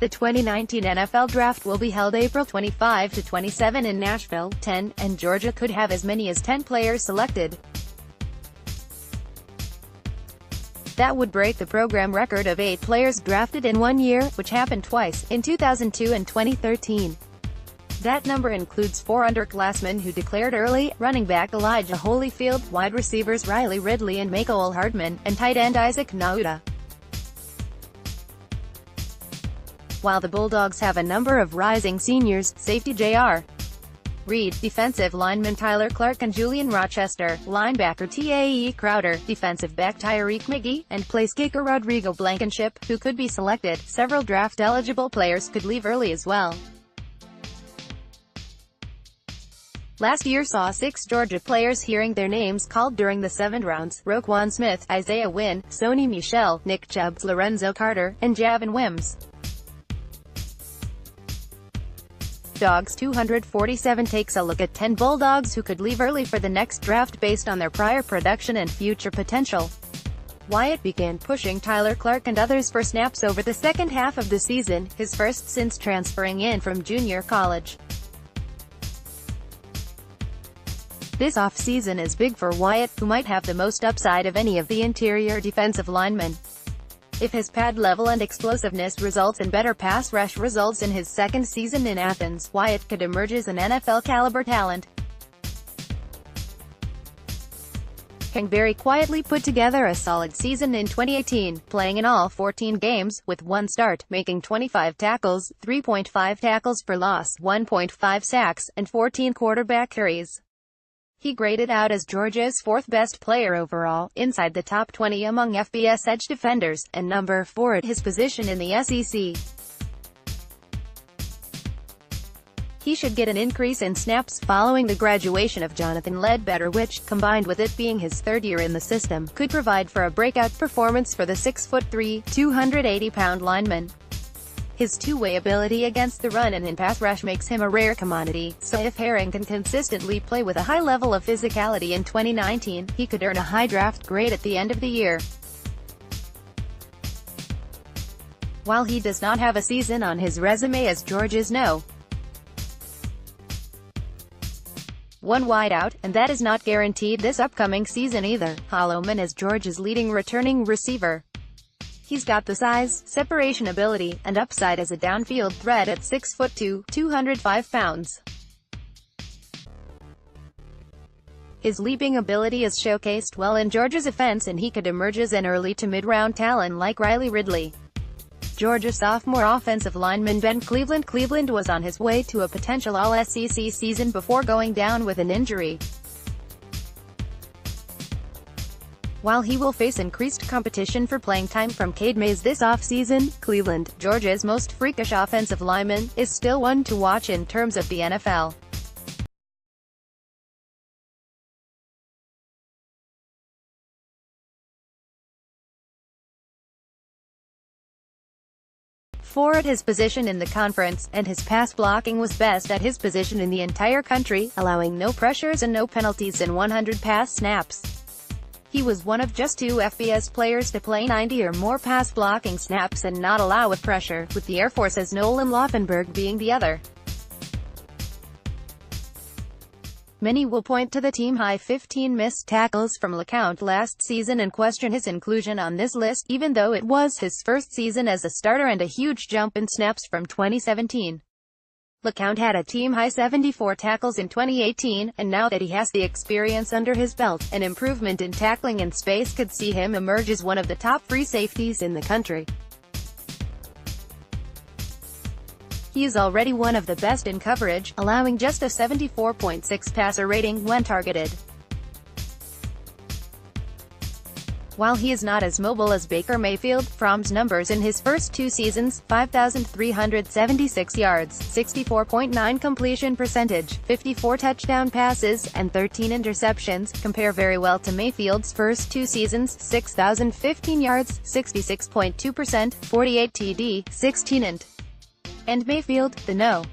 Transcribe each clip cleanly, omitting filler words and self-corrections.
The 2019 NFL Draft will be held April 25 to 27 in Nashville, Tenn, and Georgia could have as many as 10 players selected. That would break the program record of 8 players drafted in 1 year, which happened twice, in 2002 and 2013. That number includes 4 underclassmen who declared early: running back Elijah Holyfield, wide receivers Ridley and Mecole Hardman, and tight end Isaac Nauta. While the Bulldogs have a number of rising seniors: safety J.R. Reed, defensive lineman Tyler Clark and Julian Rochester, linebacker Tae Crowder, defensive back Tyreek McGee, and place kicker Rodrigo Blankenship, who could be selected. Several draft-eligible players could leave early as well. Last year saw 6 Georgia players hearing their names called during the 7th rounds: Roquan Smith, Isaiah Wynn, Sony Michel, Nick Chubb, Lorenzo Carter, and Javon Wims. Dogs 247 takes a look at 10 Bulldogs who could leave early for the next draft based on their prior production and future potential. Wyatt began pushing Tyler Clark and others for snaps over the second half of the season, his first since transferring in from junior college. This off-season is big for Wyatt, who might have the most upside of any of the interior defensive linemen. If his pad level and explosiveness results in better pass rush results in his second season in Athens, Wyatt could emerge as an NFL-caliber talent. Kingsbury quietly put together a solid season in 2018, playing in all 14 games, with 1 start, making 25 tackles, 3.5 tackles for loss, 1.5 sacks, and 14 quarterback carries. He graded out as Georgia's 4th best player overall, inside the top 20 among FBS edge defenders, and number 4 at his position in the SEC. He should get an increase in snaps following the graduation of Jonathan Ledbetter, which, combined with it being his 3rd year in the system, could provide for a breakout performance for the 6'3", 280-pound lineman. His two-way ability against the run and in pass rush makes him a rare commodity, so if Herring can consistently play with a high level of physicality in 2019, he could earn a high draft grade at the end of the year. While he does not have a season on his resume as Georgia's No. 1 wideout, and that is not guaranteed this upcoming season either, Hardman is Georgia's leading returning receiver. He's got the size, separation ability, and upside as a downfield threat at 6'2", 205 pounds. His leaping ability is showcased well in Georgia's offense, and he could emerge as an early to mid-round talent like Ridley. Georgia sophomore offensive lineman Ben Cleveland was on his way to a potential All-SEC season before going down with an injury. While he will face increased competition for playing time from Cade Mays this offseason, Cleveland, Georgia's most freakish offensive lineman, is still one to watch in terms of the NFL. Four at his position in the conference, and his pass blocking was best at his position in the entire country, allowing no pressures and no penalties in 100 pass snaps. He was one of just 2 FBS players to play 90 or more pass-blocking snaps and not allow a pressure, with the Air Force's Nolan Laufenberg being the other. Many will point to the team-high 15 missed tackles from LeCounte last season and question his inclusion on this list, even though it was his first season as a starter and a huge jump in snaps from 2017. LeCounte had a team-high 74 tackles in 2018, and now that he has the experience under his belt, an improvement in tackling in space could see him emerge as one of the top free safeties in the country. He is already one of the best in coverage, allowing just a 74.6 passer rating when targeted. While he is not as mobile as Baker Mayfield, Fromm's numbers in his first 2 seasons, 5,376 yards, 64.9 completion percentage, 54 touchdown passes, and 13 interceptions, compare very well to Mayfield's first 2 seasons, 6,015 yards, 66.2%, 48 TD, 16 and Mayfield, the No.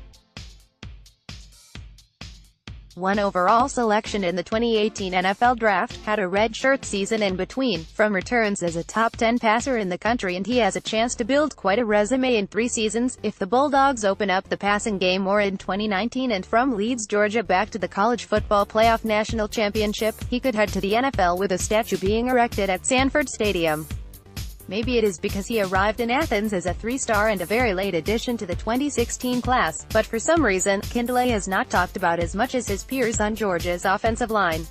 #1 overall selection in the 2018 NFL Draft, had a redshirt season in between, from returns as a top 10 passer in the country, and he has a chance to build quite a resume in 3 seasons, if the Bulldogs open up the passing game more in 2019. And from Leeds, Georgia back to the College Football Playoff National Championship, he could head to the NFL with a statue being erected at Sanford Stadium. Maybe it is because he arrived in Athens as a 3-star and a very late addition to the 2016 class, but for some reason, Kindle has not talked about as much as his peers on Georgia's offensive line.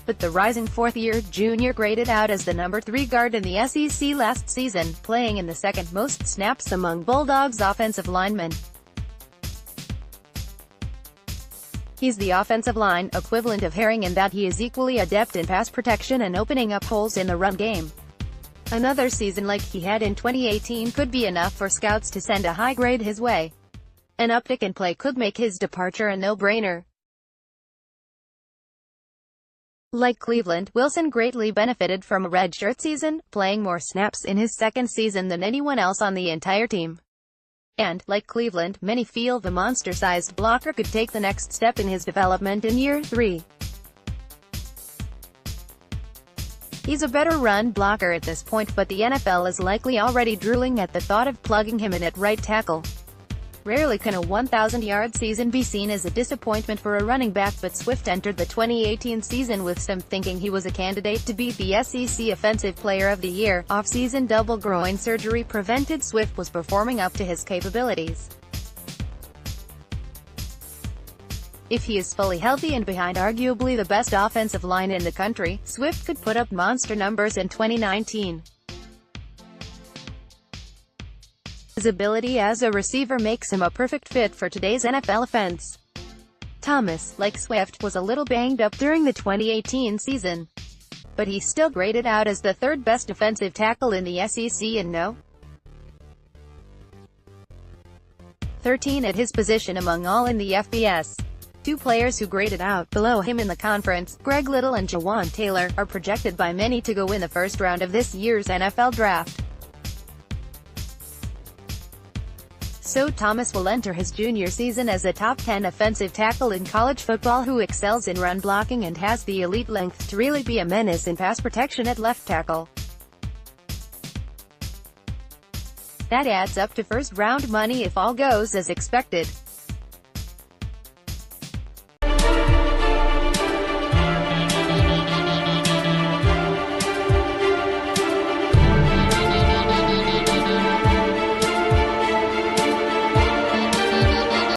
But the rising fourth-year junior graded out as the number 3 guard in the SEC last season, playing in the second most snaps among Bulldogs offensive linemen. He's the offensive line equivalent of Herring in that he is equally adept in pass protection and opening up holes in the run game. Another season like he had in 2018 could be enough for scouts to send a high grade his way. An uptick in play could make his departure a no-brainer. Like Cleveland, Wilson greatly benefited from a redshirt season, playing more snaps in his second season than anyone else on the entire team. And, like Cleveland, many feel the monster-sized blocker could take the next step in his development in year 3. He's a better run blocker at this point, but the NFL is likely already drooling at the thought of plugging him in at right tackle. Rarely can a 1,000-yard season be seen as a disappointment for a running back, but Swift entered the 2018 season with some thinking he was a candidate to be the SEC Offensive Player of the Year. Off-season double groin surgery prevented Swift was performing up to his capabilities. If he is fully healthy and behind arguably the best offensive line in the country, Swift could put up monster numbers in 2019. His ability as a receiver makes him a perfect fit for today's NFL offense. Thomas, like Swift, was a little banged up during the 2018 season, but he still graded out as the 3rd best defensive tackle in the SEC and no. 13 at his position among all in the FBS. 2 players who graded out below him in the conference, Greg Little and Jawan Taylor, are projected by many to go in the first round of this year's NFL Draft. So Thomas will enter his junior season as a top 10 offensive tackle in college football who excels in run blocking and has the elite length to really be a menace in pass protection at left tackle. That adds up to first-round money if all goes as expected.